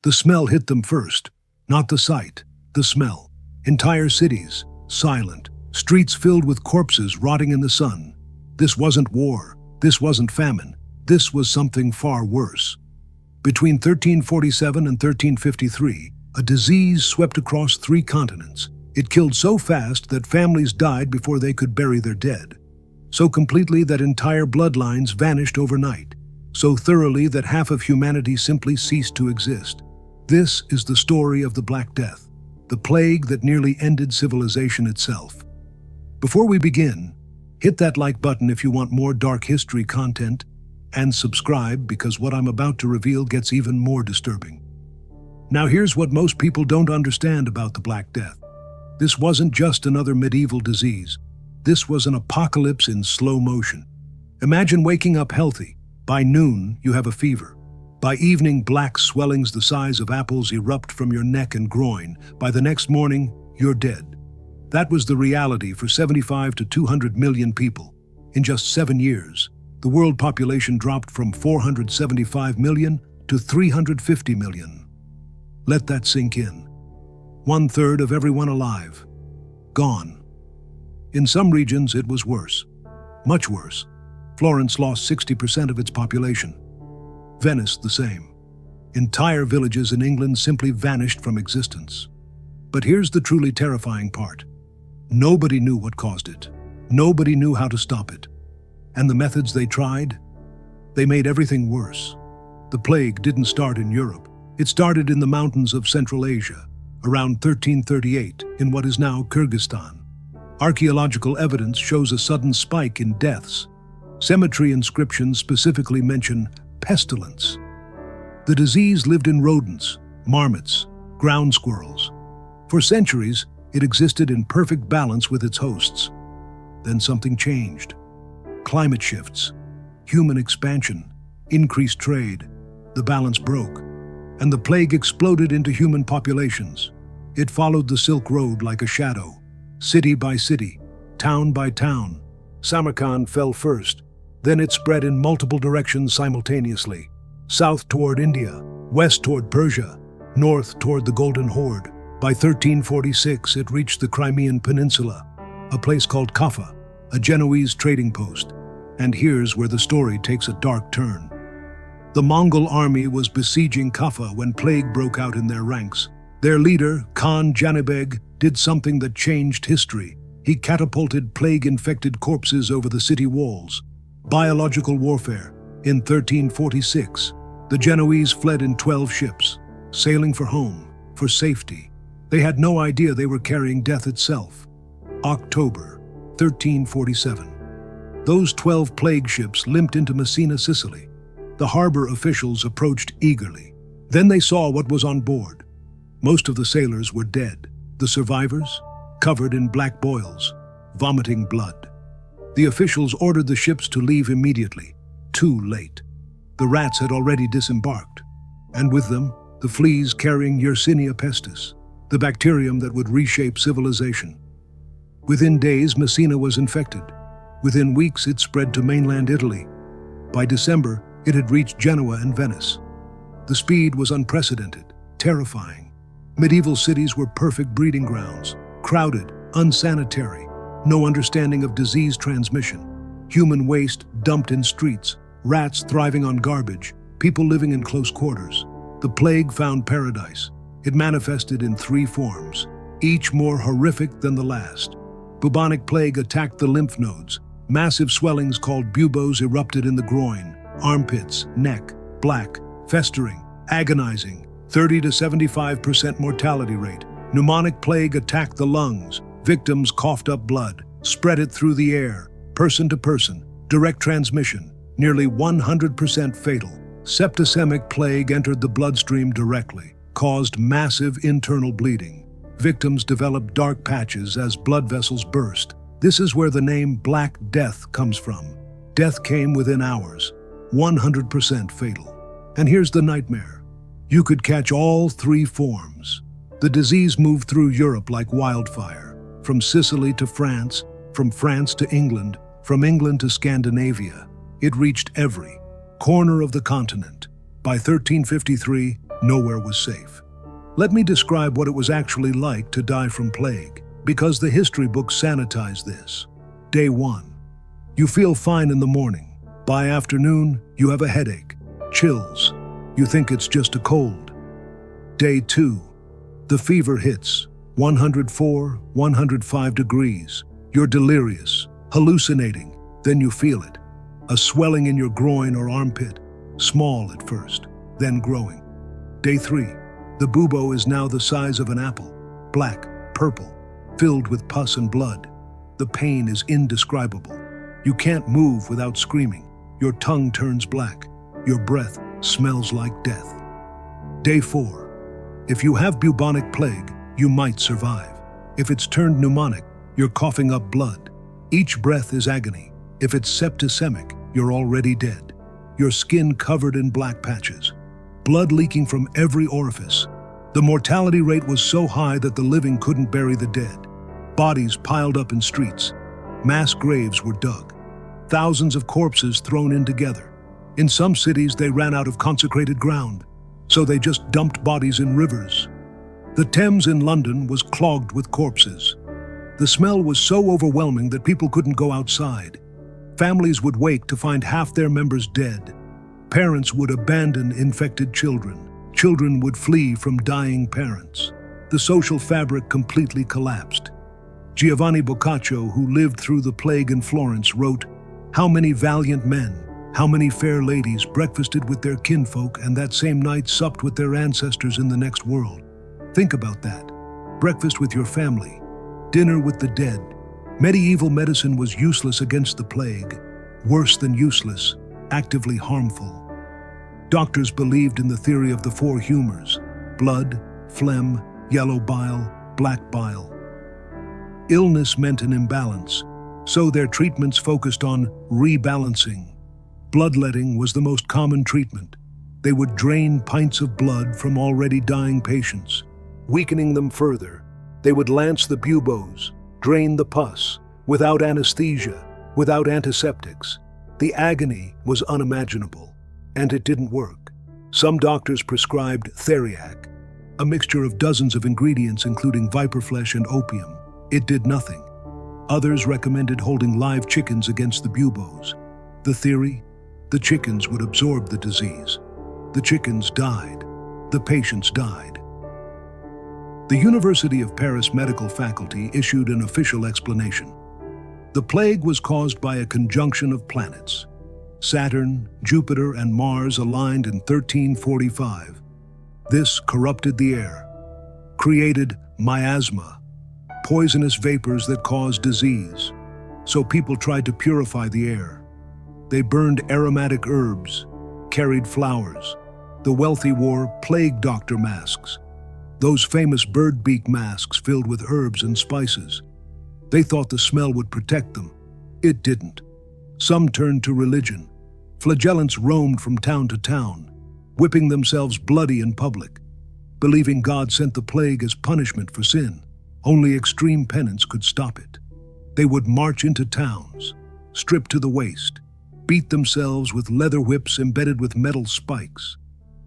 The smell hit them first, not the sight, the smell. Entire cities, silent, streets filled with corpses rotting in the sun. This wasn't war, this wasn't famine, this was something far worse. Between 1347 and 1353, a disease swept across 3 continents. It killed so fast that families died before they could bury their dead. So completely that entire bloodlines vanished overnight. So thoroughly that half of humanity simply ceased to exist. This is the story of the Black Death, the plague that nearly ended civilization itself. Before we begin, hit that like button if you want more dark history content, and subscribe because what I'm about to reveal gets even more disturbing. Now here's what most people don't understand about the Black Death. This wasn't just another medieval disease. This was an apocalypse in slow motion. Imagine waking up healthy. By noon, you have a fever. By evening, black swellings the size of apples erupt from your neck and groin. By the next morning, you're dead. That was the reality for 75 to 200 million people. In just 7 years, the world population dropped from 475 million to 350 million. Let that sink in. 1/3 of everyone alive, gone. In some regions, it was worse. Much worse. Florence lost 60% of its population. Venice, the same. Entire villages in England simply vanished from existence. But here's the truly terrifying part. Nobody knew what caused it. Nobody knew how to stop it. And the methods they tried? They made everything worse. The plague didn't start in Europe. It started in the mountains of Central Asia, around 1338, in what is now Kyrgyzstan. Archaeological evidence shows a sudden spike in deaths. Cemetery inscriptions specifically mention pestilence. The disease lived in rodents, marmots, ground squirrels. For centuries, it existed in perfect balance with its hosts. Then something changed. Climate shifts, human expansion, increased trade. The balance broke, and the plague exploded into human populations. It followed the Silk Road like a shadow, city by city, town by town. Samarkand fell first. Then it spread in multiple directions simultaneously. South toward India, west toward Persia, north toward the Golden Horde. By 1346, it reached the Crimean Peninsula, a place called Kaffa, a Genoese trading post. And here's where the story takes a dark turn. The Mongol army was besieging Kaffa when plague broke out in their ranks. Their leader, Khan Janibeg, did something that changed history. He catapulted plague-infected corpses over the city walls. Biological warfare. In 1346, the Genoese fled in 12 ships, sailing for home, for safety. They had no idea they were carrying death itself. October 1347. Those 12 plague ships limped into Messina, Sicily. The harbor officials approached eagerly. Then they saw what was on board. Most of the sailors were dead. The survivors, covered in black boils, vomiting blood. The officials ordered the ships to leave immediately. Too late. The rats had already disembarked, and with them, the fleas carrying Yersinia pestis, the bacterium that would reshape civilization. Within days, Messina was infected. Within weeks, it spread to mainland Italy. By December, it had reached Genoa and Venice. The speed was unprecedented, terrifying. Medieval cities were perfect breeding grounds, crowded, unsanitary, no understanding of disease transmission, human waste dumped in streets, rats thriving on garbage, people living in close quarters. The plague found paradise. It manifested in 3 forms, each more horrific than the last. Bubonic plague attacked the lymph nodes. Massive swellings called buboes erupted in the groin, armpits, neck, black, festering, agonizing, 30 to 75% mortality rate. Pneumonic plague attacked the lungs. Victims coughed up blood, spread it through the air, person to person, direct transmission, nearly 100% fatal. Septicemic plague entered the bloodstream directly, caused massive internal bleeding. Victims developed dark patches as blood vessels burst. This is where the name Black Death comes from. Death came within hours, 100% fatal. And here's the nightmare. You could catch all 3 forms. The disease moved through Europe like wildfire, from Sicily to France, from France to England, from England to Scandinavia. It reached every corner of the continent. By 1353, Nowhere was safe. Let me describe what it was actually like to die from plague, because the history books sanitize this. Day 1. You feel fine in the morning. By afternoon, you have a headache, chills. You think it's just a cold. Day 2. The fever hits, 104, 105 degrees. You're delirious, hallucinating, then you feel it. A swelling in your groin or armpit, small at first, then growing. Day 3. The bubo is now the size of an apple, black, purple, filled with pus and blood. The pain is indescribable. You can't move without screaming. Your tongue turns black. Your breath smells like death. Day 4. If you have bubonic plague, you might survive. If it's turned pneumonic, you're coughing up blood. Each breath is agony. If it's septicemic, you're already dead. Your skin covered in black patches. Blood leaking from every orifice. The mortality rate was so high that the living couldn't bury the dead. Bodies piled up in streets. Mass graves were dug. Thousands of corpses thrown in together. In some cities, they ran out of consecrated ground, so they just dumped bodies in rivers. The Thames in London was clogged with corpses. The smell was so overwhelming that people couldn't go outside. Families would wake to find half their members dead. Parents would abandon infected children. Children would flee from dying parents. The social fabric completely collapsed. Giovanni Boccaccio, who lived through the plague in Florence, wrote, "How many valiant men, how many fair ladies breakfasted with their kinfolk and that same night supped with their ancestors in the next world." Think about that. Breakfast with your family, dinner with the dead. Medieval medicine was useless against the plague, worse than useless, actively harmful. Doctors believed in the theory of the 4 humors: blood, phlegm, yellow bile, black bile. Illness meant an imbalance, so their treatments focused on rebalancing. Bloodletting was the most common treatment. They would drain pints of blood from already dying patients, weakening them further. They would lance the buboes, drain the pus, without anesthesia, without antiseptics. The agony was unimaginable, and it didn't work. Some doctors prescribed theriac, a mixture of dozens of ingredients including viper flesh and opium. It did nothing. Others recommended holding live chickens against the buboes. The theory? The chickens would absorb the disease. The chickens died. The patients died. The University of Paris medical faculty issued an official explanation. The plague was caused by a conjunction of planets. Saturn, Jupiter, and Mars aligned in 1345. This corrupted the air, created miasma, poisonous vapors that cause disease. So people tried to purify the air. They burned aromatic herbs, carried flowers. The wealthy wore plague doctor masks, those famous bird beak masks filled with herbs and spices. They thought the smell would protect them. It didn't. Some turned to religion. Flagellants roamed from town to town, whipping themselves bloody in public, believing God sent the plague as punishment for sin. Only extreme penance could stop it. They would march into towns, stripped to the waist, beat themselves with leather whips embedded with metal spikes,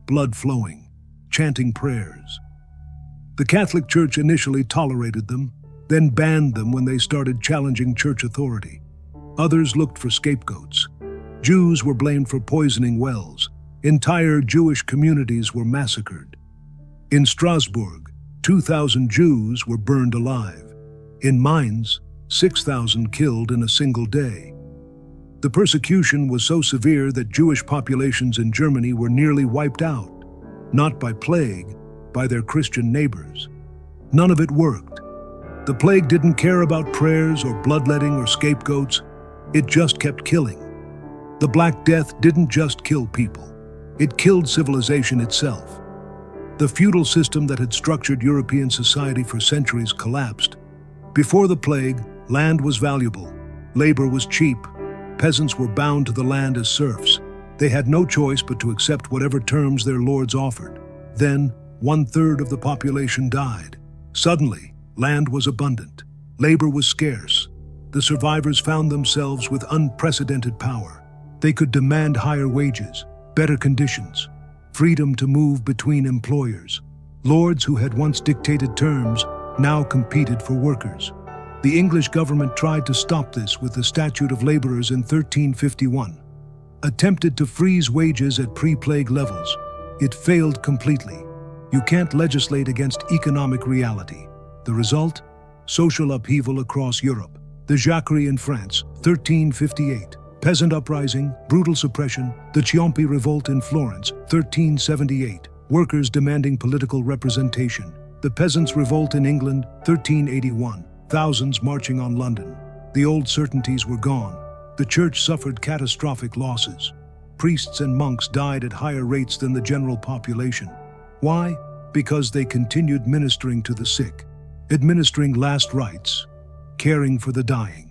blood flowing, chanting prayers. The Catholic Church initially tolerated them, then banned them when they started challenging church authority. Others looked for scapegoats. Jews were blamed for poisoning wells. Entire Jewish communities were massacred. In Strasbourg, 2,000 Jews were burned alive. In Mainz, 6,000 killed in a single day. The persecution was so severe that Jewish populations in Germany were nearly wiped out, not by plague, by their Christian neighbors. None of it worked. The plague didn't care about prayers or bloodletting or scapegoats. It just kept killing. The Black Death didn't just kill people. It killed civilization itself. The feudal system that had structured European society for centuries collapsed. Before the plague, land was valuable. Labor was cheap. Peasants were bound to the land as serfs. They had no choice but to accept whatever terms their lords offered. Then, 1/3 of the population died. Suddenly, land was abundant. Labor was scarce. The survivors found themselves with unprecedented power. They could demand higher wages, better conditions, freedom to move between employers. Lords who had once dictated terms now competed for workers. The English government tried to stop this with the Statute of Laborers in 1351. Attempted to freeze wages at pre-plague levels. It failed completely. You can't legislate against economic reality. The result? Social upheaval across Europe. The Jacquerie in France, 1358. Peasant uprising, brutal suppression. The Ciompi revolt in Florence, 1378. Workers demanding political representation. The Peasants' Revolt in England, 1381. Thousands marching on London. The old certainties were gone. The church suffered catastrophic losses. Priests and monks died at higher rates than the general population. Why? Because they continued ministering to the sick, administering last rites, caring for the dying.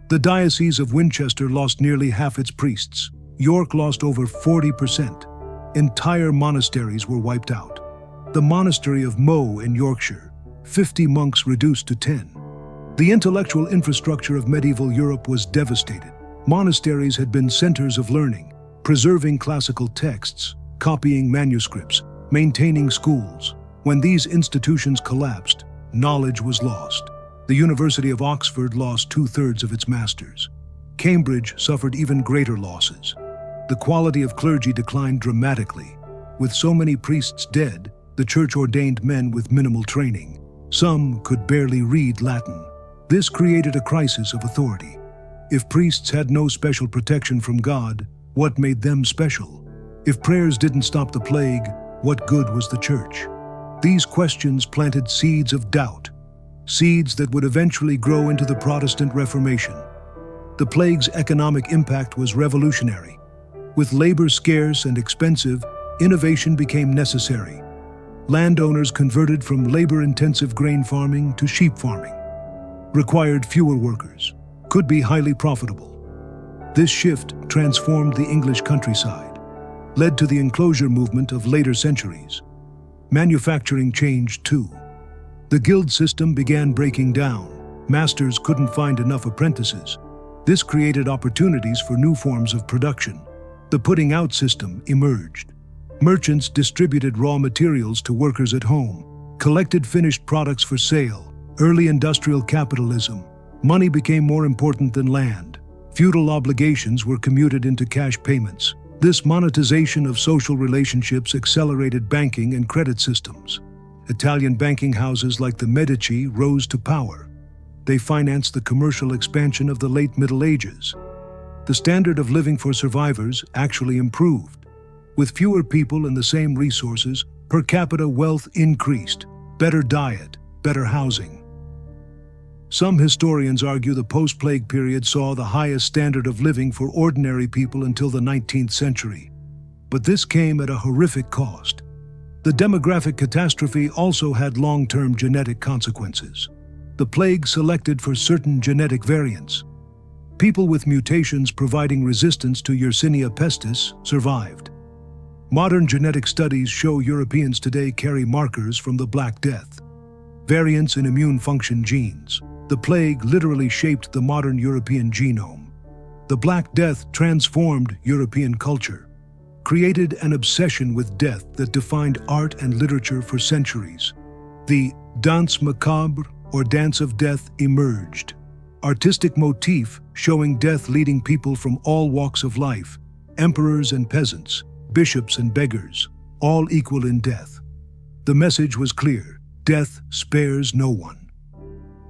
The Diocese of Winchester lost nearly half its priests. York lost over 40%. Entire monasteries were wiped out. The monastery of Moe in Yorkshire, 50 monks reduced to 10. The intellectual infrastructure of medieval Europe was devastated. Monasteries had been centers of learning, preserving classical texts, copying manuscripts, maintaining schools. When these institutions collapsed, knowledge was lost. The University of Oxford lost 2/3 of its masters. Cambridge suffered even greater losses. The quality of clergy declined dramatically. With so many priests dead, the church ordained men with minimal training. Some could barely read Latin. This created a crisis of authority. If priests had no special protection from God, what made them special? If prayers didn't stop the plague, what good was the church? These questions planted seeds of doubt, seeds that would eventually grow into the Protestant Reformation. The plague's economic impact was revolutionary. With labor scarce and expensive, innovation became necessary. Landowners converted from labor-intensive grain farming to sheep farming. Required fewer workers, could be highly profitable. This shift transformed the English countryside, led to the enclosure movement of later centuries. Manufacturing changed too. The guild system began breaking down. Masters couldn't find enough apprentices. This created opportunities for new forms of production. The putting out system emerged. Merchants distributed raw materials to workers at home, collected finished products for sale. Early industrial capitalism. Money became more important than land. Feudal obligations were commuted into cash payments. This monetization of social relationships accelerated banking and credit systems. Italian banking houses like the Medici rose to power. They financed the commercial expansion of the late Middle Ages. The standard of living for survivors actually improved. With fewer people and the same resources, per capita wealth increased. Better diet, better housing. Some historians argue the post-plague period saw the highest standard of living for ordinary people until the 19th century. But this came at a horrific cost. The demographic catastrophe also had long-term genetic consequences. The plague selected for certain genetic variants. People with mutations providing resistance to Yersinia pestis survived. Modern genetic studies show Europeans today carry markers from the Black Death. Variants in immune function genes. The plague literally shaped the modern European genome. The Black Death transformed European culture, created an obsession with death that defined art and literature for centuries. The danse macabre, or dance of death, emerged. Artistic motif showing death leading people from all walks of life, emperors and peasants, bishops and beggars, all equal in death. The message was clear: death spares no one.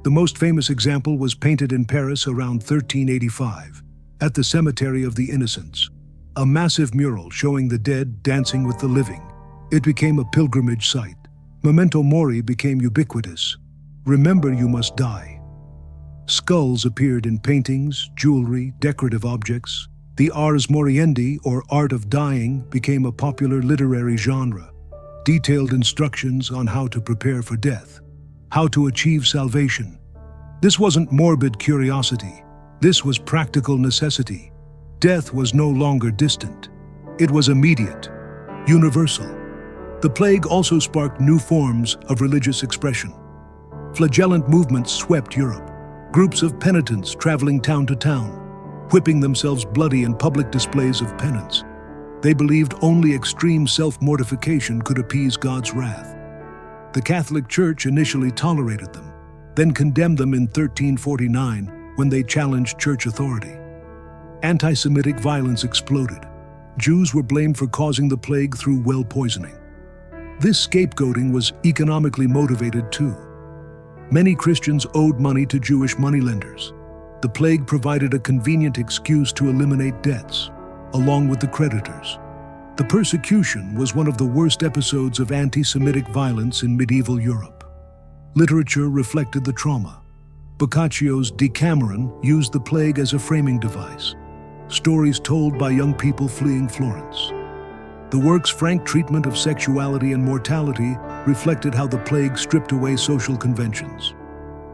The most famous example was painted in Paris around 1385, at the Cemetery of the Innocents. A massive mural showing the dead dancing with the living. It became a pilgrimage site. Memento mori became ubiquitous. Remember you must die. Skulls appeared in paintings, jewelry, decorative objects. The ars moriendi, or art of dying, became a popular literary genre. Detailed instructions on how to prepare for death. How to achieve salvation. This wasn't morbid curiosity. This was practical necessity. Death was no longer distant. It was immediate, universal. The plague also sparked new forms of religious expression. Flagellant movements swept Europe. Groups of penitents traveling town to town, whipping themselves bloody in public displays of penance. They believed only extreme self-mortification could appease God's wrath. The Catholic Church initially tolerated them, then condemned them in 1349 when they challenged church authority. Anti-Semitic violence exploded. Jews were blamed for causing the plague through well poisoning. This scapegoating was economically motivated too. Many Christians owed money to Jewish moneylenders. The plague provided a convenient excuse to eliminate debts, along with the creditors. The persecution was one of the worst episodes of anti-Semitic violence in medieval Europe. Literature reflected the trauma. Boccaccio's Decameron used the plague as a framing device. Stories told by young people fleeing Florence. The work's frank treatment of sexuality and mortality reflected how the plague stripped away social conventions.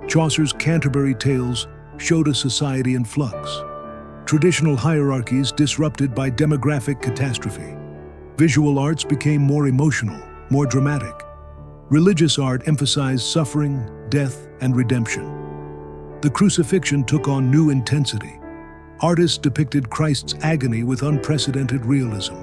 Chaucer's Canterbury Tales showed a society in flux. Traditional hierarchies disrupted by demographic catastrophe. Visual arts became more emotional, more dramatic. Religious art emphasized suffering, death, and redemption. The crucifixion took on new intensity. Artists depicted Christ's agony with unprecedented realism.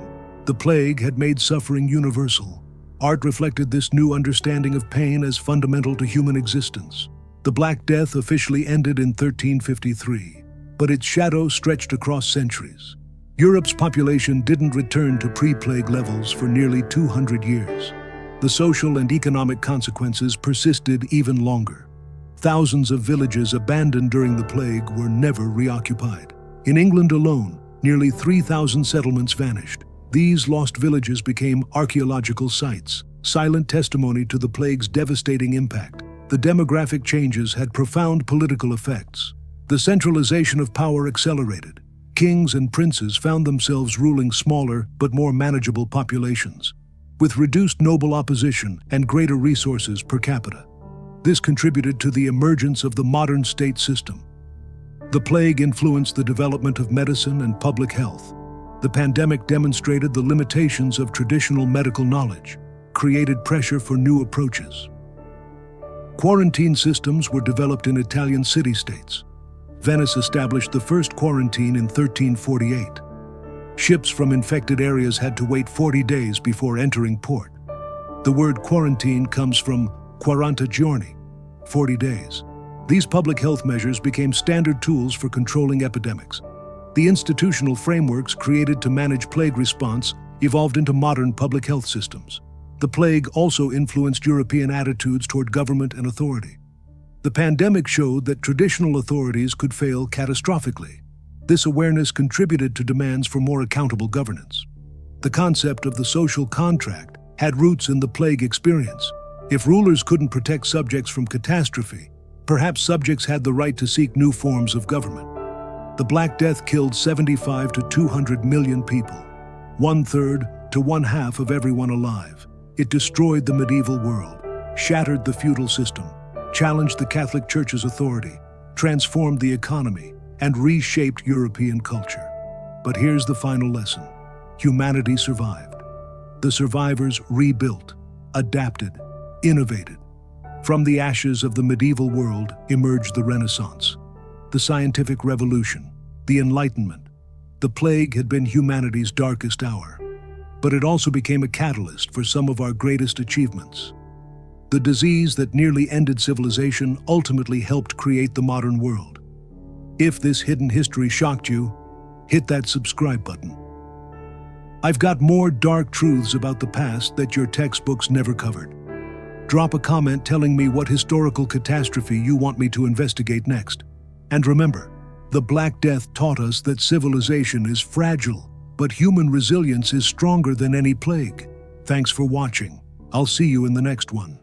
The plague had made suffering universal. Art reflected this new understanding of pain as fundamental to human existence. The Black Death officially ended in 1353, but its shadow stretched across centuries. Europe's population didn't return to pre-plague levels for nearly 200 years. The social and economic consequences persisted even longer. Thousands of villages abandoned during the plague were never reoccupied. In England alone, nearly 3,000 settlements vanished. These lost villages became archaeological sites, silent testimony to the plague's devastating impact. The demographic changes had profound political effects. The centralization of power accelerated. Kings and princes found themselves ruling smaller but more manageable populations, with reduced noble opposition and greater resources per capita. This contributed to the emergence of the modern state system. The plague influenced the development of medicine and public health. The pandemic demonstrated the limitations of traditional medical knowledge, created pressure for new approaches. Quarantine systems were developed in Italian city-states. Venice established the first quarantine in 1348. Ships from infected areas had to wait 40 days before entering port. The word quarantine comes from 40 giorni, 40 days. These public health measures became standard tools for controlling epidemics. The institutional frameworks created to manage plague response evolved into modern public health systems. The plague also influenced European attitudes toward government and authority. The pandemic showed that traditional authorities could fail catastrophically. This awareness contributed to demands for more accountable governance. The concept of the social contract had roots in the plague experience. If rulers couldn't protect subjects from catastrophe, perhaps subjects had the right to seek new forms of government. The Black Death killed 75 to 200 million people, 1/3 to 1/2 of everyone alive. It destroyed the medieval world, shattered the feudal system, challenged the Catholic Church's authority, transformed the economy, and reshaped European culture. But here's the final lesson. Humanity survived. The survivors rebuilt, adapted, innovated. From the ashes of the medieval world emerged the Renaissance, the scientific revolution, the Enlightenment. The plague had been humanity's darkest hour, but it also became a catalyst for some of our greatest achievements. The disease that nearly ended civilization ultimately helped create the modern world. If this hidden history shocked you, hit that subscribe button. I've got more dark truths about the past that your textbooks never covered. Drop a comment telling me what historical catastrophe you want me to investigate next. And remember, the Black Death taught us that civilization is fragile, but human resilience is stronger than any plague. Thanks for watching. I'll see you in the next one.